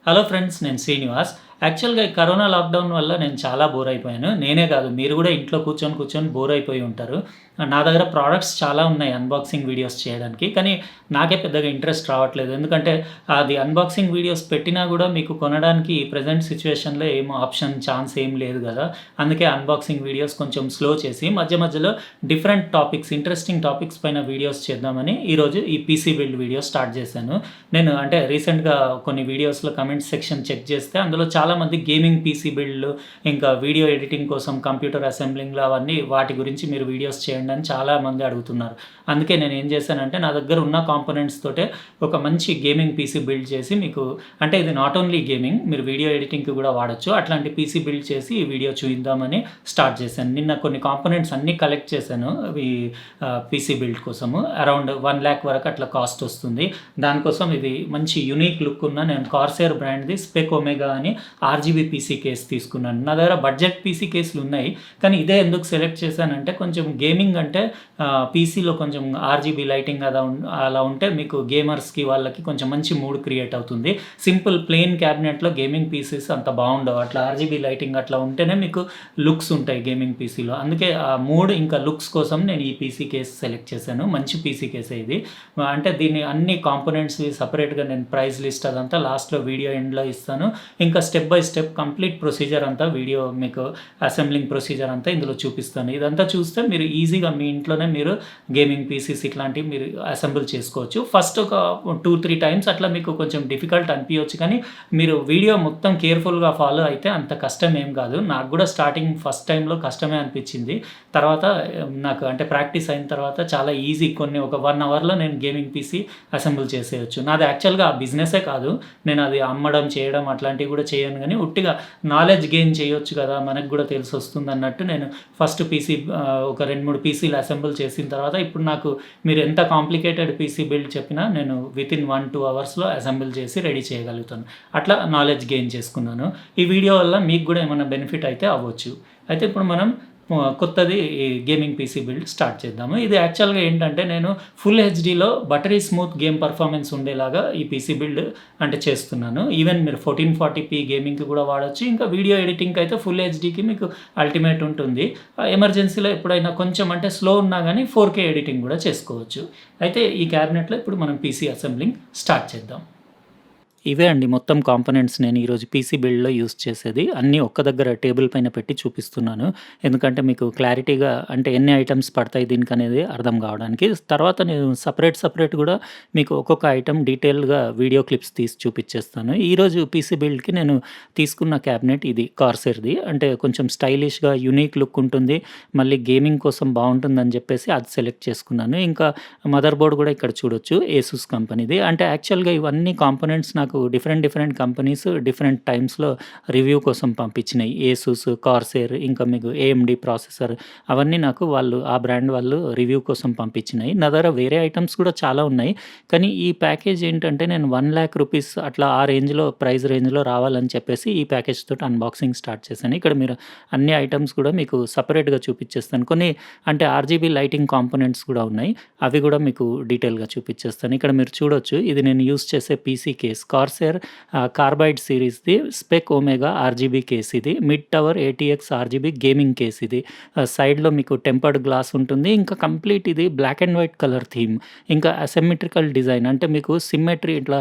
Hello friends, నేను శ్రీనివాస్. యాక్చువల్‌గా ఈ కరోనా లాక్‌డౌన్ వల్ల నేను చాలా బోర్ అయిపోయాను. నేనే కాదు, మీరు కూడా ఇంట్లో కూర్చొని బోర్ అయిపోయి ఉంటారు. నా దగ్గర ప్రొడక్ట్స్ చాలా ఉన్నాయి అన్బాక్సింగ్ వీడియోస్ చేయడానికి. కానీ నాకే పెద్దగా ఇంట్రెస్ట్ రావట్లేదు. ఎందుకంటే అది అన్బాక్సింగ్ వీడియోస్ పెట్టినా కూడా మీకు కొనడానికి ప్రెజెంట్ సిట్యుయేషన్‌లో ఏం ఆప్షన్, ఛాన్స్ ఏం లేదు కదా! అందుకే అన్బాక్సింగ్ వీడియోస్ కొంచెం స్లో చేసి మధ్య మధ్యలో డిఫరెంట్ టాపిక్స్, ఇంట్రెస్టింగ్ టాపిక్స్ పైన వీడియోస్ చేద్దామని ఈరోజు ఈ పీసీ బిల్డ్ వీడియో స్టార్ట్ చేశాను. నేను అంటే రీసెంట్‌గా కొన్ని వీడియోస్‌లో కమెంట్స్ సెక్షన్ చెక్ చేస్తే అందులో చాలామంది గేమింగ్ పీసీ బిల్డ్‌లు, ఇంకా వీడియో ఎడిటింగ్ కోసం కంప్యూటర్ అసెంబ్లింగ్‌లు అవన్నీ వాటి గురించి మీరు వీడియోస్ చేయండి అని చాలామంది అడుగుతున్నారు. అందుకే నేను ఏం చేశానంటే నా దగ్గర ఉన్న కాంపోనెంట్స్ తోటే ఒక మంచి గేమింగ్ పీసీ బిల్డ్ చేసి మీకు, అంటే ఇది నాట్ ఓన్లీ గేమింగ్, మీరు వీడియో ఎడిటింగ్‌కి కూడా వాడొచ్చు. అట్లాంటి పీసీ బిల్డ్ చేసి ఈ వీడియో చూయిద్దామని స్టార్ట్ చేశాను. నిన్న కొన్ని కాంపోనెంట్స్ అన్నీ కలెక్ట్ చేశాను. అవి పీసీ బిల్డ్ కోసము అరౌండ్ 1,00,000 వరకు అట్లా కాస్ట్ వస్తుంది. దానికోసం ఇది మంచి యూనిక్ లుక్ ఉన్న నేను కార్సెయిర్ బ్రాండ్‌ది స్పెక్ ఒమేగా అని ఆర్‌జీబీ పీసీ కేస్ తీసుకున్నాను. నా దగ్గర బడ్జెట్ పీసీ కేసులు ఉన్నాయి. కానీ ఇదే ఎందుకు సెలెక్ట్ చేశానంటే కొంచెం గేమింగ్ అంటే పీసీలో కొంచెం ఆర్‌జీబీ లైటింగ్ అలా ఉంటే మీకు గేమర్స్‌కి వాళ్ళకి కొంచెం మంచి మూడ్ క్రియేట్ అవుతుంది. సింపుల్ ప్లెయిన్ క్యాబినెట్‌లో గేమింగ్ పీసీస్ అంత బాగుండవు. అట్లా ఆర్‌జీబీ లైటింగ్ అట్లా ఉంటేనే మీకు లుక్స్ ఉంటాయి గేమింగ్ పీసీలో. అందుకే ఆ మూడ్ ఇంకా లుక్స్ కోసం నేను ఈ పీసీ కేస్ సెలెక్ట్ చేశాను. మంచి పీసీ కేసే ఇది. అంటే దీన్ని అన్ని కాంపోనెంట్స్‌వి సెపరేట్‌గా నేను ప్రైస్ లిస్ట్ అదంతా లాస్ట్‌లో వీడియో ఎండ్‌లో ఇస్తాను. ఇంకా step by step complete procedure అంతా వీడియో మీకు అసెంబ్లింగ్ ప్రొసీజర్ అంతా ఇందులో చూపిస్తాను. ఇదంతా చూస్తే మీరు ఈజీగా మీ ఇంట్లోనే మీరు గేమింగ్ పీసీస్ ఇట్లాంటివి మీరు అసెంబుల్ చేసుకోవచ్చు. ఫస్ట్ ఒక 2-3 టైమ్స్ అట్లా మీకు కొంచెం డిఫికల్ట్ అనిపించవచ్చు. కానీ మీరు వీడియో మొత్తం కేర్‌ఫుల్‌గా ఫాలో అయితే అంత కష్టం ఏం కాదు. నాకు కూడా స్టార్టింగ్ ఫస్ట్ టైంలో కష్టమే అనిపించింది. తర్వాత నాకు అంటే ప్రాక్టీస్ అయిన తర్వాత చాలా ఈజీ, కొన్ని ఒక 1 అవర్‌లో నేను గేమింగ్ పీసీ అసెంబుల్ చేసేయొచ్చు. నాది యాక్చువల్‌గా ఆ బిజినెసే కాదు. నేను అది అమ్మడం, చేయడం అట్లాంటివి కూడా చేయను. కానీ ఉట్టిగా నాలెడ్జ్ గెయిన్ చేయొచ్చు కదా! మనకు కూడా తెలిసొస్తుందన్నట్టు నేను ఫస్ట్ పీసీ ఒక 2, 3 పీసీలు అసెంబుల్ చేసిన తర్వాత ఇప్పుడు నాకు మీరు ఎంత కాంప్లికేటెడ్ పీసీ బిల్డ్ చెప్పినా నేను వితిన్ 1-2 అవర్స్‌లో అసెంబుల్ చేసి రెడీ చేయగలుగుతాను. అట్లా నాలెడ్జ్ గెయిన్ చేసుకున్నాను. ఈ వీడియో వల్ల మీకు కూడా ఏమైనా బెనిఫిట్ అయితే అవ్వచ్చు. అయితే ఇప్పుడు మనం కొత్తది ఈ గేమింగ్ పీసీ బిల్డ్ స్టార్ట్ చేద్దాము. ఇది యాక్చువల్‌గా ఏంటంటే నేను ఫుల్ హెచ్‌డీలో బటరీ స్మూత్ గేమ్ పర్ఫార్మెన్స్ ఉండేలాగా ఈ పీసీ బిల్డ్ అంటే చేస్తున్నాను. ఈవెన్ మీరు 1440p గేమింగ్‌కి కూడా వాడొచ్చు. ఇంకా వీడియో ఎడిటింగ్‌కి అయితే ఫుల్ హెచ్‌డీకి మీకు అల్టిమేట్ ఉంటుంది. ఎమర్జెన్సీలో ఎప్పుడైనా కొంచెం అంటే స్లో ఉన్నా గానీ 4K ఎడిటింగ్ కూడా చేసుకోవచ్చు. అయితే ఈ క్యాబినెట్‌లో ఇప్పుడు మనం పీసీ అసెంబ్లింగ్ స్టార్ట్ చేద్దాం. ఇవే అండి మొత్తం కాంపోనెంట్స్ నేను ఈరోజు పీసీ బిల్డ్‌లో యూజ్ చేసేది. అన్నీ ఒక్క దగ్గర టేబుల్ పైన పెట్టి చూపిస్తున్నాను. ఎందుకంటే మీకు క్లారిటీగా అంటే ఎన్ని ఐటెమ్స్ పడతాయి దీనికనేది అర్థం కావడానికి. తర్వాత నేను సెపరేట్ కూడా మీకు ఒక్కొక్క ఐటెమ్ డీటెయిల్‌గా వీడియో క్లిప్స్ తీసి చూపిచ్చేస్తాను. ఈరోజు పీసీ బిల్డ్‌కి నేను తీసుకున్న క్యాబినెట్ ఇది కార్సెయిర్‌ది. అంటే కొంచెం స్టైలిష్‌గా యూనిక్ లుక్ ఉంటుంది. మళ్ళీ గేమింగ్ కోసం బావుంటుందని చెప్పేసి అది సెలెక్ట్ చేసుకున్నాను. ఇంకా మదర్ బోర్డ్ కూడా ఇక్కడ చూడొచ్చు. ఏసుస్ కంపెనీది. అంటే యాక్చువల్‌గా ఇవన్నీ కాంపోనెంట్స్ నాకు డిఫరెంట్ కంపెనీస్ డిఫరెంట్ టైమ్స్‌లో రివ్యూ కోసం పంపించినాయి. ఏసుస్, కార్సెయిర్, ఇంకా మీకు ఏఎండీ ప్రాసెసర్ అవన్నీ నాకు వాళ్ళు ఆ బ్రాండ్ వాళ్ళు రివ్యూ కోసం పంపించినాయి. నా దగ్గర వేరే ఐటెమ్స్ కూడా చాలా ఉన్నాయి. కానీ ఈ ప్యాకేజ్ ఏంటంటే నేను ₹1,00,000 అట్లా ఆ రేంజ్‌లో ప్రైస్ రేంజ్‌లో రావాలని చెప్పేసి ఈ ప్యాకేజ్ తోటి అన్బాక్సింగ్ స్టార్ట్ చేశాను. ఇక్కడ మీరు అన్ని ఐటెమ్స్ కూడా మీకు సెపరేట్‌గా చూపిచ్చేస్తాను. కొన్ని అంటే ఆర్‌జీబీ లైటింగ్ కాంపోనెంట్స్ కూడా ఉన్నాయి. అవి కూడా మీకు డీటెయిల్‌గా చూపిచ్చేస్తాను. ఇక్కడ మీరు చూడొచ్చు, ఇది నేను యూజ్ చేసే పీసీ కేస్ కార్సెయిర్ కార్బైడ్ సిరీస్‌ది స్పెక్ ఒమేగా ఆర్‌జీబీ కేస్ ఇది. Mid tower ATX RGB gaming case ఇది. సైడ్‌లో మీకు టెంపర్డ్ గ్లాస్ ఉంటుంది. ఇంకా కంప్లీట్ ఇది black and white colour theme. ఇంకా అసిమెట్రికల్ డిజైన్ అంటే మీకు సిమ్మెట్రీ ఇట్లా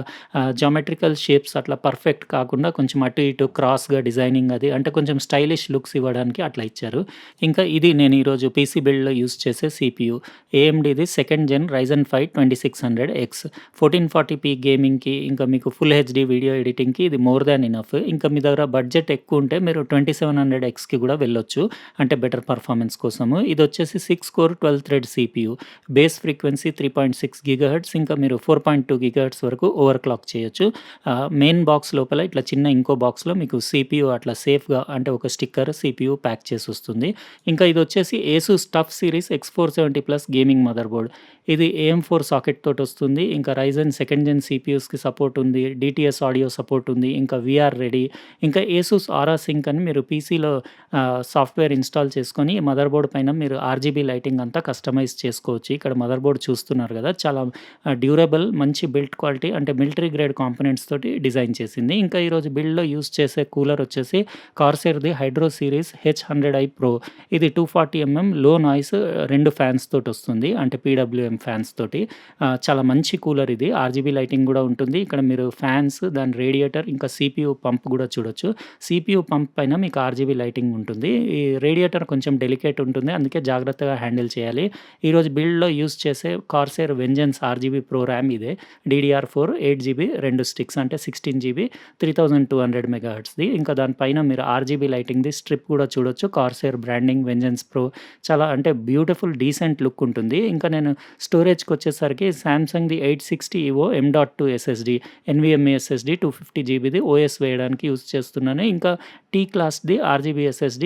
జియోమెట్రికల్ షేప్స్ అట్లా పర్ఫెక్ట్ కాకుండా కొంచెం అటు ఇటు క్రాస్‌గా డిజైనింగ్ అది అంటే కొంచెం స్టైలిష్ లుక్స్ ఇవ్వడానికి అట్లా ఇచ్చారు. ఇంకా ఇది నేను ఈరోజు పీసీ బిల్డ్‌లో యూజ్ చేసే సీపీయూ. ఏఎండీది సెకండ్ జెన్ రైజెన్ 5 2600X 1440p గేమింగ్‌కి ఇంకా మీకు ఫుల్ హెచ్‌డీ వీడియో ఎడిటింగ్‌కి ఇది మోర్ దాన్ ఎనఫ్. ఇంకా మీ దగ్గర బడ్జెట్ ఎక్కువ ఉంటే మీరు 2700Xకి కూడా వెళ్ళొచ్చు. అంటే బెటర్ పర్ఫార్మెన్స్ కోసము. ఇదొచ్చేసి 6 core 12 thread CPU. Base frequency 3.6 gigahertz, ఇంకా మీరు 4.2 గిగాహెర్ట్జ్ వరకు ఓవర్ క్లాక్ చేయొచ్చు. మెయిన్ బాక్స్ లోపల ఇట్లా చిన్న ఇంకో బాక్స్‌లో మీకు సీపీయూ అట్లా సేఫ్‌గా అంటే ఒక స్టిక్కర్ సీపీయూ ప్యాక్ చేసి వస్తుంది. ఇంకా ఇదొచ్చేసి Asus TUF series X470 plus gaming motherboard. ఇది AM4 సాకెట్ తోటొస్తుంది. ఇంకా రైజెన్ సెకండ్ జెన్ సీపీయూస్‌కి సపోర్ట్ ఉంది. డీటీఎస్ ఆడియో సపోర్ట్ ఉంది. ఇంకా వీఆర్ రెడీ. ఇంకా ఏసుస్ ఆరా సింక్ అని మీరు పీసీలో సాఫ్ట్‌వేర్ ఇన్‌స్టాల్ చేసుకొని మదర్ బోర్డ్ పైన మీరు ఆర్‌జీబీ లైటింగ్ అంతా కస్టమైజ్ చేసుకోవచ్చు. ఇక్కడ మదర్ బోర్డ్ చూస్తున్నారు గదా! చాలా డ్యూరబుల్ మంచి బిల్డ్ క్వాలిటీ అంటే మిలిటరీ గ్రేడ్ కాంపోనెంట్స్ తోటి డిజైన్ చేసింది. ఇంకా ఈరోజు బిల్డ్‌లో యూజ్ చేసే కూలర్ వచ్చేసి కార్సెయిర్‌ది హైడ్రో సీరీస్ H100i Pro. ఇది 240 లో నాయిస్ 2 ఫ్యాన్స్ తోటొస్తుంది. అంటే పీడబ్ల్యూఎం ఫ్యాన్స్ తోటి. చాలా మంచి కూలర్ ఇది. ఆర్‌జీబీ లైటింగ్ గూడా ఉంటుంది. ఇక్కడ మీరు ఫ్యాన్స్, దాని రేడియేటర్ ఇంకా సీపీయూ పంప్ గూడా చూడొచ్చు. సీపీయూ పంప్ పైన మీకు ఆర్‌జీబీ లైటింగ్ ఉంటుంది. ఈ రేడియేటర్ కొంచెం డెలికేట్ ఉంటుంది. అందుకే జాగ్రత్తగా హ్యాండిల్ చేయాలి. ఈరోజు బిల్డ్‌లో యూజ్ చేసే కార్సెయిర్ వెంజెన్స్ ఆర్‌జీబీ ప్రో ర్యామ్ ఇదే. DDR4 8GB 2 స్టిక్స్ అంటే 16GB 3200 మెగాహెర్ట్జ్‌ది. ఇంకా దానిపైన మీరు ఆర్‌జీబీ లైటింగ్‌ది స్ట్రిప్ గూడా చూడొచ్చు. కార్సెయిర్ బ్రాండింగ్ వెంజెన్స్ ప్రో చాలా అంటే బ్యూటిఫుల్ డీసెంట్ లుక్ ఉంటుంది. ఇంకా నేను స్టోరేజ్‌కొచ్చేసరికి సామ్‌సంగ్‌ది 860 EVO M.2 SSD NVMe SSD 250 GBది ఓఎస్ వేయడానికి యూజ్ చేస్తున్నాను. ఇంకా టీ క్లాస్‌ది ఆర్‌జీబీ SSD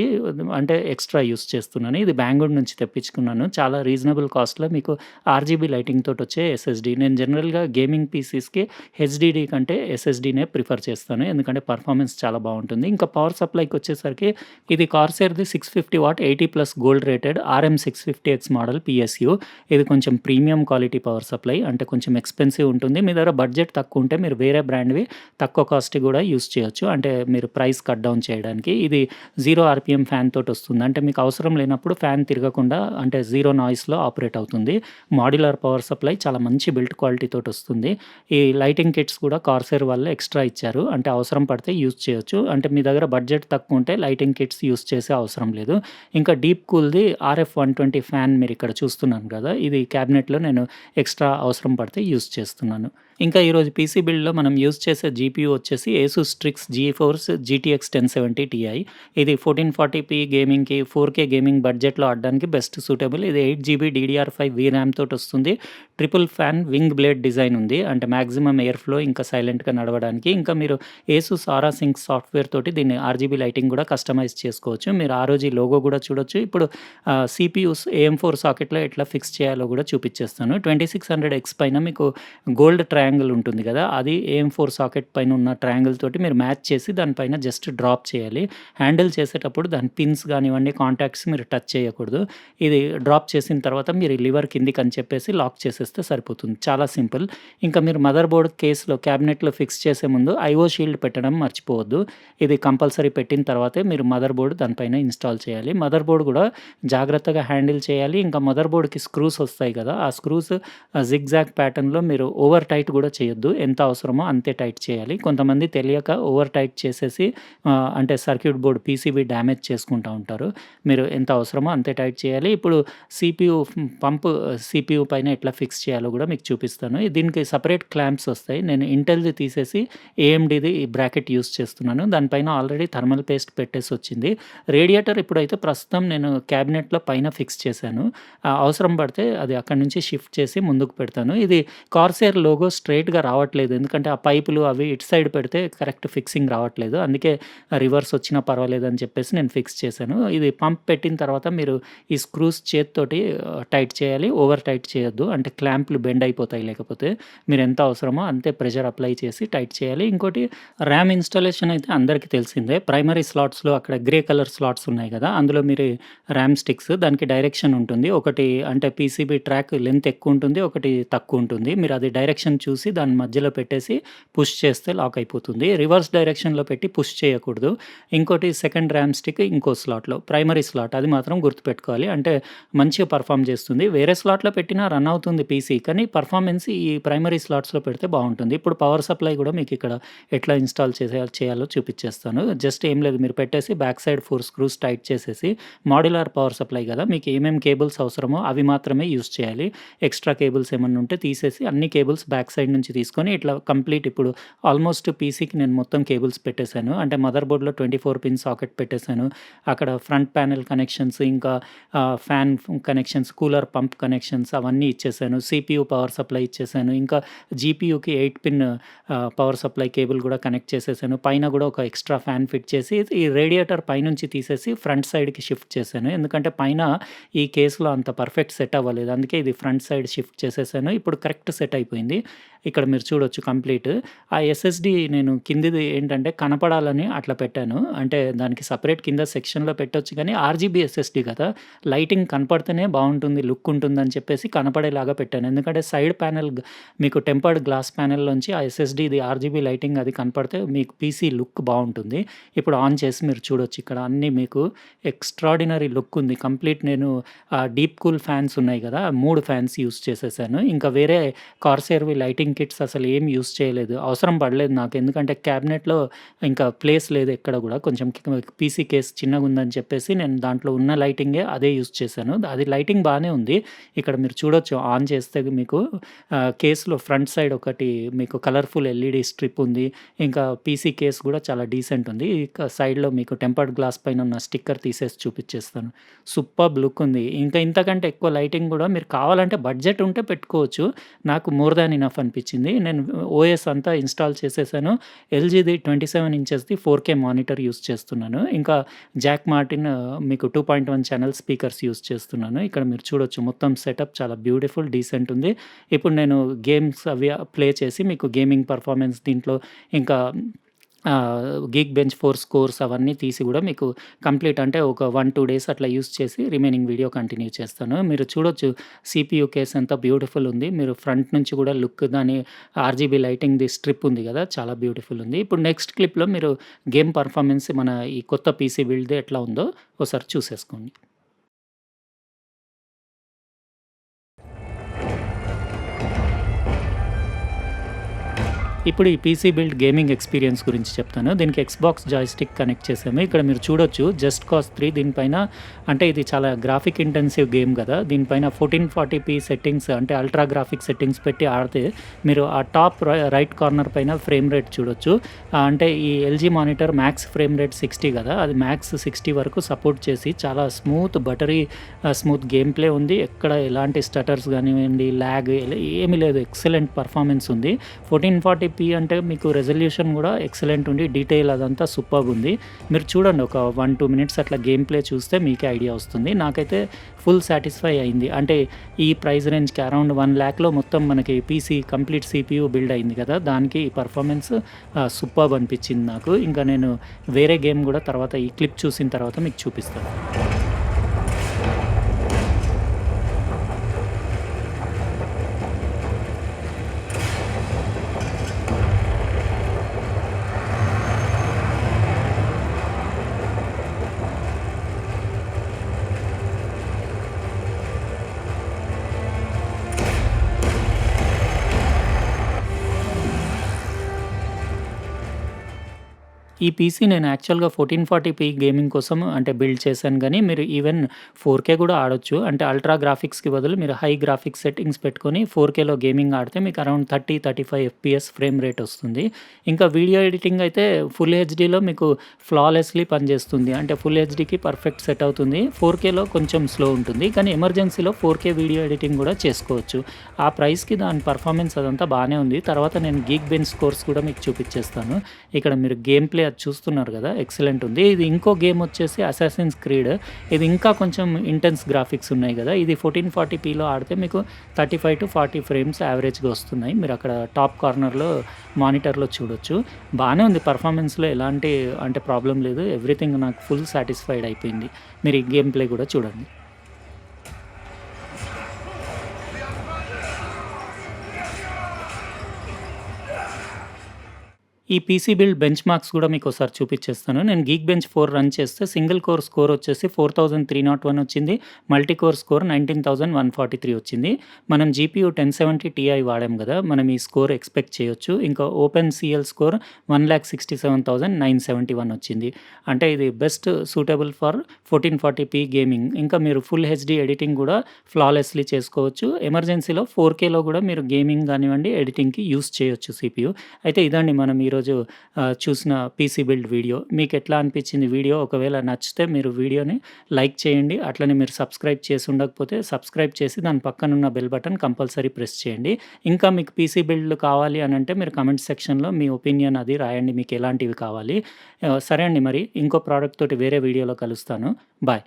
అంటే ఎక్స్‌ట్రా యూజ్ చేస్తున్నాను. ఇది బెంగుళూరు నుంచి తెప్పించుకున్నాను. చాలా రీజనబుల్ కాస్ట్‌లో మీకు ఆర్‌జీబీ లైటింగ్ తోటొచ్చే ఎస్ఎస్‌డి. నేను జనరల్‌గా గేమింగ్ పీసీస్‌కి హెచ్‌డీడీ కంటే ఎస్ఎస్‌డీనే ప్రిఫర్ చేస్తాను. ఎందుకంటే పర్ఫార్మెన్స్ చాలా బావుంటుంది. ఇంకా పవర్ సప్లైకొచ్చేసరికి ఇది కార్సెయిర్‌ది 650 what 80+ gold rated RM650X model PSU. ఇది కొంచెం ప్రీమియం క్వాలిటీ పవర్ సప్లై. అంటే కొంచెం ఎక్స్‌పెన్సివ్ ఉంటుంది. మీ దగ్గర బడ్జెట్ తక్కువ ఉంటే మీరు వేరే బ్రాండ్‌వి తక్కువ కాస్ట్ గూడా యూజ్ చేయొచ్చు. అంటే మీరు ప్రైస్ కట్ డౌన్ చేయడానికి. ఇది 0 ఆర్‌పీఎం ఫ్యాన్ తోటొస్తుంది. అంటే మీకు అవసరం లేనప్పుడు ఫ్యాన్ తిరగకుండా అంటే 0 నాయిస్‌లో ఆపరేట్ అవుతుంది. మాడ్యులర్ పవర్ సప్లై చాలా మంచి బిల్డ్ క్వాలిటీ తోటొస్తుంది. ఈ లైటింగ్ కిట్స్ కూడా కార్సెయిర్ వాళ్ళు ఎక్స్‌ట్రా ఇచ్చారు. అంటే అవసరం పడితే యూజ్ చేయొచ్చు. అంటే మీ దగ్గర బడ్జెట్ తక్కువ ఉంటే లైటింగ్ కిట్స్ యూజ్ చేసే అవసరం లేదు. ఇంకా డీప్ కూల్‌ది RF120 ఫ్యాన్ మీరిక్కడ చూస్తున్నారు గదా! ఇది క్యాబినెట్‌లో నేను ఎక్స్‌ట్రా అవసరం పడితే యూజ్ చేస్తున్నాను. ఇంకా ఈరోజు పీసీ బిల్డ్‌లో మనం యూజ్ చేసే జీపీయూ వచ్చేసి ఏసుస్ స్ట్రిక్స్ జీఫోర్స్ GTX 1070 Ti. ఇది 1440p గేమింగ్‌కి 4K గేమింగ్ బడ్జెట్‌లో ఆడడానికి బెస్ట్ సూటబుల్. ఇది 8GB DDR5 VRAM తోటొస్తుంది. Triple fan wing blade design ఉంది. అంటే మాక్సిమం ఎయిర్ ఫ్లో ఇంకా సైలెంట్‌గా నడవడానికి. ఇంకా మీరు ఏసుస్ ఆరా సింక్ సాఫ్ట్‌వేర్ తోటి దీన్ని ఆర్‌జీబీ లైటింగ్ గూడా కస్టమైజ్ చేసుకోవచ్చు. మీరు ROG లోగో గూడా చూడొచ్చు. ఇప్పుడు CPUs AM4 సాకెట్‌లో ఎట్లా ఫిక్స్ చేయాలో గూడా చూపిచ్చేస్తాను. 2600X పైన మీకు గోల్డ్ ట్రయాంగిల్ ఉంటుంది గదా! అది AM4 సాకెట్ పైన ఉన్న ట్రయాంగిల్ తోటి మీరు మ్యాచ్ చేసి దానిపైన జస్ట్ డ్రాప్ చేయాలి. హ్యాండిల్ చేసేటప్పుడు దాని పిన్స్ గానివ్వండి, కాంటాక్ట్స్ మీరు టచ్ చేయకూడదు. ఇది డ్రాప్ చేసిన తర్వాత మీరు లివర్ కిందికని చెప్పేసి లాక్ చేసేస్తే సరిపోతుంది. చాలా సింపుల్. ఇంకా మీరు మదర్ బోర్డ్ కేస్‌లో క్యాబినెట్‌లో ఫిక్స్ చేసే ముందు ఐఓ షీల్డ్ పెట్టడం మర్చిపోవద్దు. ఇది కంపల్సరీ పెట్టిన తర్వాతే మీరు మదర్ బోర్డ్ దానిపైన ఇన్‌స్టాల్ చేయాలి. మదర్ బోర్డ్ గూడా జాగ్రత్తగా హ్యాండిల్ చేయాలి. ఇంకా మదర్ బోర్డ్‌కి స్క్రూస్ వస్తాయి గదా! ఆ స్క్రూస్ జిగ్‌జాగ్ ప్యాటర్న్‌లో మీరు ఓవర్ టైట్ గూడా చేయొద్దు. ఎంత అవసరమో అంతే టైట్ చేయాలి. కొంతమంది తెలియక ఓవర్ టైట్ చేసేసి అంటే సర్క్యూట్ బోర్డ్ పీసీబీ డ్యామేజ్ చేసుకుంటా ఉంటారు. మీరు ఎంత అవసరమో అంతే టైట్ చేయాలి. ఇప్పుడు CPU పంప్ CPU పైన ఎట్లా ఫిక్స్ చేయాలో గూడా మీకు చూపిస్తాను. దీనికి సెపరేట్ క్లాంప్స్ వస్తాయి. నేను ఇంటెల్‌ది తీసేసి AMDది ఈ బ్రాకెట్ యూజ్ చేస్తున్నాను. దానిపైన ఆల్రెడీ థర్మల్ పేస్ట్ పెట్టేసొచ్చింది. రేడియేటర్ ఇప్పుడైతే ప్రస్తుతం నేను క్యాబినెట్‌లో పైన ఫిక్స్ చేశాను. అవసరం పడితే అది అక్కడి నుంచి షిఫ్ట్ చేసి ముందుకు పెడతాను. ఇది కార్సెయిర్ లోగో స్ట్రెయిట్‌గా రావట్లేదు. ఎందుకంటే ఆ పైపులు అవి ఇటు సైడ్ పెడితే కరెక్ట్ ఫిక్సింగ్ రావట్లేదు. అందుకే రివర్స్ వచ్చినా పర్వాలేదని చెప్పేసి నేను ఫిక్స్ చేశాను. ఇది పంప్ పెట్టిన తర్వాత మీరు ఈ స్క్రూస్ చేత్తోటి టైట్ చేయాలి. ఓవర్ టైట్ చేయొద్దు. అంటే క్లాంప్‌లు బెండ్ అయిపోతాయి లేకపోతే. మీరు ఎంత అవసరమో అంతే ప్రెషర్ అప్లై చేసి టైట్ చేయాలి. ఇంకోటి ర్యామ్ ఇన్‌స్టాలేషన్ అయితే అందరికీ తెలిసిందే. ప్రైమరీ స్లాట్స్‌లో అక్కడ గ్రే కలర్ స్లాట్స్ ఉన్నాయి గదా! అందులో మీరు ర్యామ్ స్టిక్స్ దానికి డైరెక్షన్ ఉంటుంది. ఒకటి అంటే పీసీబీ ట్రాక్ లెంత్ ఎక్కువ ఉంటుంది. ఒకటి తక్కువ ఉంటుంది. మీరు అది డైరెక్షన్ చూసి దాని మధ్యలో పెట్టేసి పుష్ చేస్తే లాక్ అయిపోతుంది. రివర్స్ డైరెక్షన్‌లో పెట్టి పుష్ చేయకూడదు. ఇంకోటి సెకండ్ ర్యామ్ స్టిక్ ఇంకో స్లాట్‌లో ప్రైమరీ స్లాట్ అది మాత్రం గుర్తుపెట్టుకోవాలి. అంటే మంచిగా పర్ఫార్మ్ చేస్తుంది. వేరే స్లాట్‌లో పెట్టినా రన్ అవుతుంది పీసీ. కానీ పర్ఫార్మెన్స్ ఈ ప్రైమరీ స్లాట్స్‌లో పెడితే బావుంటుంది. ఇప్పుడు పవర్ సప్లై గూడా మీకు ఇక్కడ ఎట్లా ఇన్‌స్టాల్ చేయాలో చూపిచ్చేస్తాను. జస్ట్ ఏం లేదు మీరు పెట్టేసి బ్యాక్ సైడ్ 4 స్క్రూస్ టైట్ చేసేసి మాడ్యులర్ పవర్ సప్లై గదా! మీకు ఏమేం కేబుల్స్ అవసరమో అవి మాత్రమే యూజ్ చేయాలి. ఎక్స్‌ట్రా కేబుల్స్ ఏమన్నా ఉంటే తీసేసి అన్ని కేబుల్స్ బ్యాక్ సైడ్ సైడ్ నుంచి తీసుకొని ఇట్లా కంప్లీట్ ఇప్పుడు ఆల్మోస్ట్ పీసీకి నేను మొత్తం కేబుల్స్ పెట్టేశాను. అంటే మదర్ బోర్డ్‌లో 24 పిన్ సాకెట్ పెట్టేశాను. అక్కడ ఫ్రంట్ ప్యానెల్ కనెక్షన్స్ ఇంకా fan connections, cooler pump connections అవన్నీ ఇచ్చేసాను. సీపీయూ పవర్ సప్లై ఇచ్చేసాను. ఇంకా జీపీయూకి 8 పిన్ పవర్ సప్లై కేబుల్ కూడా కనెక్ట్ చేసేసాను. పైన కూడా ఒక ఎక్స్ట్రా ఫ్యాన్ ఫిట్ చేసి ఈ రేడియేటర్ పైనుంచి తీసేసి ఫ్రంట్ సైడ్‌కి షిఫ్ట్ చేశాను. ఎందుకంటే పైన ఈ కేస్‌లో అంత పర్ఫెక్ట్ సెట్ అవ్వలేదు. అందుకే ఇది ఫ్రంట్ సైడ్ షిఫ్ట్ చేసేసాను. ఇప్పుడు కరెక్ట్ సెట్ అయిపోయింది. ఇక్కడ మీరు చూడొచ్చు కంప్లీట్. ఆ ఎస్ఎస్‌డి నేను కిందిది ఏంటంటే కనపడాలని అట్లా పెట్టాను. అంటే దానికి సెపరేట్ కింద సెక్షన్‌లో పెట్టొచ్చు కానీ ఆర్‌జీబీ ఎస్ఎస్‌డి కదా! లైటింగ్ కనపడితేనే బావుంటుంది, లుక్ ఉంటుందని చెప్పేసి కనపడేలాగా పెట్టాను. ఎందుకంటే సైడ్ ప్యానెల్ మీకు టెంపర్డ్ గ్లాస్ ప్యానెల్‌లోంచి ఆ ఎస్ఎస్‌డిది ఆర్‌జీబీ లైటింగ్ అది కనపడితే మీకు పీసీ లుక్ బావుంటుంది. ఇప్పుడు ఆన్ చేసి మీరు చూడొచ్చు ఇక్కడ అన్నీ మీకు ఎక్స్‌ట్రార్డినరీ లుక్ ఉంది. కంప్లీట్ నేను డీప్ కూల్ ఫ్యాన్స్ ఉన్నాయి కదా! 3 ఫ్యాన్స్ యూజ్ చేసేసాను. ఇంకా వేరే కార్సెయిర్‌వి లైటింగ్ కిట్స్ అసలు ఏమి యూజ్ చేయలేదు. అవసరం పడలేదు నాకు. ఎందుకంటే క్యాబినెట్‌లో ఇంకా ప్లేస్ లేదు ఎక్కడ గూడా. కొంచెం పీసీ కేస్ చిన్నగుందని చెప్పేసి నేను దాంట్లో ఉన్న లైటింగే అదే యూజ్ చేశాను. అది లైటింగ్ బానే ఉంది. ఇక్కడ మీరు చూడొచ్చు ఆన్ చేస్తే మీకు కేస్‌లో ఫ్రంట్ సైడ్ ఒకటి మీకు కలర్‌ఫుల్ ఎల్ఈడీ స్ట్రిప్ ఉంది. ఇంకా పీసీ కేస్ గూడా చాలా డీసెంట్ ఉంది. ఇక సైడ్‌లో మీకు టెంపర్డ్ గ్లాస్ పైన ఉన్న స్టిక్కర్ తీసేసి చూపిచ్చేస్తాను. సూపర్బ్ లుక్ ఉంది. ఇంకా ఇంతకంటే ఎక్కువ లైటింగ్ గూడా మీరు కావాలంటే బడ్జెట్ ఉంటే పెట్టుకోవచ్చు. నాకు మోర్ దాన్ ఎనఫ్ అనిపించింది. నేను ఓఎస్ అంతా ఇన్‌స్టాల్ చేసేసాను. ఎల్‌జీది 27 ఇంచెస్‌ది 4K మానిటర్ యూజ్ చేస్తున్నాను. ఇంకా జాక్ మార్టిన్ మీకు 2.1 ఛానల్ స్పీకర్స్ యూజ్ చేస్తున్నాను. ఇక్కడ మీరు చూడొచ్చు మొత్తం సెటప్ చాలా బ్యూటిఫుల్, డీసెంట్ ఉంది. ఇప్పుడు నేను గేమ్స్ అవి ప్లే చేసి మీకు గేమింగ్ పర్ఫార్మెన్స్ దీంట్లో ఇంకా గీక్ బెంచ్ 4 స్కోర్స్ అవన్నీ తీసి గూడా మీకు కంప్లీట్ అంటే ఒక 1, 2 డేస్ అట్లా యూజ్ చేసి రిమైనింగ్ వీడియో కంటిన్యూ చేస్తాను. మీరు చూడొచ్చు సీపీయూ కేస్ ఎంత బ్యూటిఫుల్ ఉంది. మీరు ఫ్రంట్ నుంచి గూడా లుక్ దాని ఆర్‌జీబీ లైటింగ్‌ది స్ట్రిప్ ఉంది గదా! చాలా బ్యూటిఫుల్ ఉంది. ఇప్పుడు నెక్స్ట్ క్లిప్‌లో మీరు గేమ్ పర్ఫార్మెన్స్ మన ఈ కొత్త పీసీ బిల్డ్‌ది ఎట్లా ఉందో ఓసారి చూసేసుకోండి. ఇప్పుడు ఈ పీసీ బిల్డ్ గేమింగ్ ఎక్స్‌పీరియన్స్ గురించి చెప్తాను. దీనికి ఎక్స్‌బాక్స్ జాయ్‌స్టిక్ కనెక్ట్ చేసాము. ఇక్కడ మీరు చూడొచ్చు జస్ట్ కాజ్ 3 దీనిపైన అంటే ఇది చాలా గ్రాఫిక్ ఇంటెన్సివ్ గేమ్ గదా! దీనిపైన 1440p సెట్టింగ్స్ అంటే అల్ట్రా గ్రాఫిక్ సెట్టింగ్స్ పెట్టి ఆడితే మీరు ఆ టాప్ రైట్ కార్నర్ పైన ఫ్రేమ్ రేట్ చూడొచ్చు. అంటే ఈ LG monitor max frame rate 60 గదా! అది మ్యాక్స్ 60 వరకు సపోర్ట్ చేసి చాలా స్మూత్ గేమ్ ప్లే ఉంది. ఎక్కడ ఎలాంటి స్టటర్స్ గానివ్వండి, ల్యాగ్ ఏమీ లేదు. ఎక్సలెంట్ పర్ఫార్మెన్స్ ఉంది. 1440p అంటే మీకు రెజల్యూషన్ గూడా ఎక్సలెంట్ ఉండి డీటెయిల్ అదంతా సూపర్బ్ ఉంది. మీరు చూడండి ఒక 1, 2 మినిట్స్ అట్లా గేమ్ ప్లే చూస్తే మీకే ఐడియా వస్తుంది. నాకైతే ఫుల్ సాటిస్ఫై అయింది. అంటే ఈ ప్రైస్ రేంజ్‌కి అరౌండ్ 1,00,000లో మొత్తం మనకి పీసీ కంప్లీట్ సీపీయూ బిల్డ్ అయింది కదా! దానికి ఈ పర్ఫార్మెన్స్ సూపర్బ్ అనిపించింది నాకు. ఇంకా నేను వేరే గేమ్ గూడా తర్వాత ఈ క్లిప్ చూసిన తర్వాత మీకు చూపిస్తాను. ఈ పీసీ నేను యాక్చువల్‌గా 1440p గేమింగ్ కోసం అంటే బిల్డ్ చేశాను గానీ, మీరు ఈవెన్ 4K గూడా ఆడొచ్చు. అంటే అల్ట్రా గ్రాఫిక్స్‌కి బదులు మీరు హై గ్రాఫిక్స్ సెట్టింగ్స్ పెట్టుకొని 4Kలో గేమింగ్ ఆడితే మీకు అరౌండ్ 30, 35 ఎఫ్‌పీఎస్ ఫ్రేమ్ రేట్ వస్తుంది. ఇంకా వీడియో ఎడిటింగ్ అయితే ఫుల్ హెచ్‌డీలో మీకు ఫ్లాలెస్‌లీ పనిచేస్తుంది. అంటే ఫుల్ హెచ్‌డీకి పర్ఫెక్ట్ సెట్ అవుతుంది. 4Kలో కొంచెం స్లో ఉంటుంది. కానీ ఎమర్జెన్సీలో 4K వీడియో ఎడిటింగ్ గూడా చేసుకోవచ్చు. ఆ ప్రైస్‌కి దాని పర్ఫార్మెన్స్ అదంతా బానే ఉంది. తర్వాత నేను గీక్ బెంచ్ స్కోర్స్ కూడా మీకు చూపిచ్చేస్తాను. ఇక్కడ మీరు గేమ్ ప్లే అది చూస్తున్నారు గదా! ఎక్సలెంట్ ఉంది. ఇది ఇంకో గేమ్ వచ్చేసి అసాసిన్స్ క్రీడ్. ఇది ఇంకా కొంచెం ఇంటెన్స్ గ్రాఫిక్స్ ఉన్నాయి గదా! ఇది 1440pలో ఆడితే మీకు 35-40 ఫ్రేమ్స్ యావరేజ్‌గా వస్తున్నాయి. మీరు అక్కడ టాప్ కార్నర్‌లో మానిటర్‌లో చూడొచ్చు. బానే ఉంది పర్ఫార్మెన్స్‌లో ఎలాంటి అంటే ప్రాబ్లమ్ లేదు. ఎవ్రీథింగ్ నాకు ఫుల్ సాటిస్ఫైడ్ అయిపోయింది. మీరు ఈ గేమ్ ప్లే కూడా చూడండి. ఈ ఈ పీసీ బిల్డ్ బెంచ్ మార్క్స్ కూడా మీకు ఒకసారి చూపించేస్తాను. నేను గీక్ బెంచ్ 4 రన్ చేస్తే సింగిల్ కోర్ స్కోర్ వచ్చేసి 4301 వచ్చింది. మల్టీ కోర్ స్కోర్ 19143 వచ్చింది. మనం జీపీయూ 1070 టీఐ వాడాం కదా, మనం ఈ స్కోర్ ఎక్స్పెక్ట్ చేయొచ్చు. ఇంకా ఓపెన్ సిఎల్ స్కోర్ 1,67,971 వచ్చింది. అంటే ఇది best suitable for 1440p gaming. ఇంకా మీరు ఫుల్ హెచ్డీ ఎడిటింగ్ కూడా ఫ్లాలెస్లీ చేసుకోవచ్చు. ఎమర్జెన్సీలో 4Kలో కూడా మీరు గేమింగ్ కానివ్వండి, ఎడిటింగ్కి యూస్ చేయొచ్చు సిపియు. అయితే ఇదండి మనం ఈరోజు చూసిన పీసీ బిల్డ్ వీడియో. మీకు ఎట్లా అనిపించింది వీడియో? ఒకవేళ నచ్చితే మీరు వీడియోని లైక్ చేయండి. అట్లనే మీరు సబ్స్క్రైబ్ చేసి ఉండకపోతే సబ్స్క్రైబ్ చేసి దాని పక్కనున్న బెల్ బటన్ కంపల్సరీ ప్రెస్ చేయండి. ఇంకా మీకు పీసీ బిల్డ్ కావాలి అని అంటే మీరు కమెంట్ సెక్షన్లో మీ ఒపీనియన్ అది రాయండి, మీకు ఎలాంటివి కావాలి. సరే అండి, మరి ఇంకో ప్రోడక్ట్ తోటి వేరే వీడియోలో కలుస్తాను. బాయ్.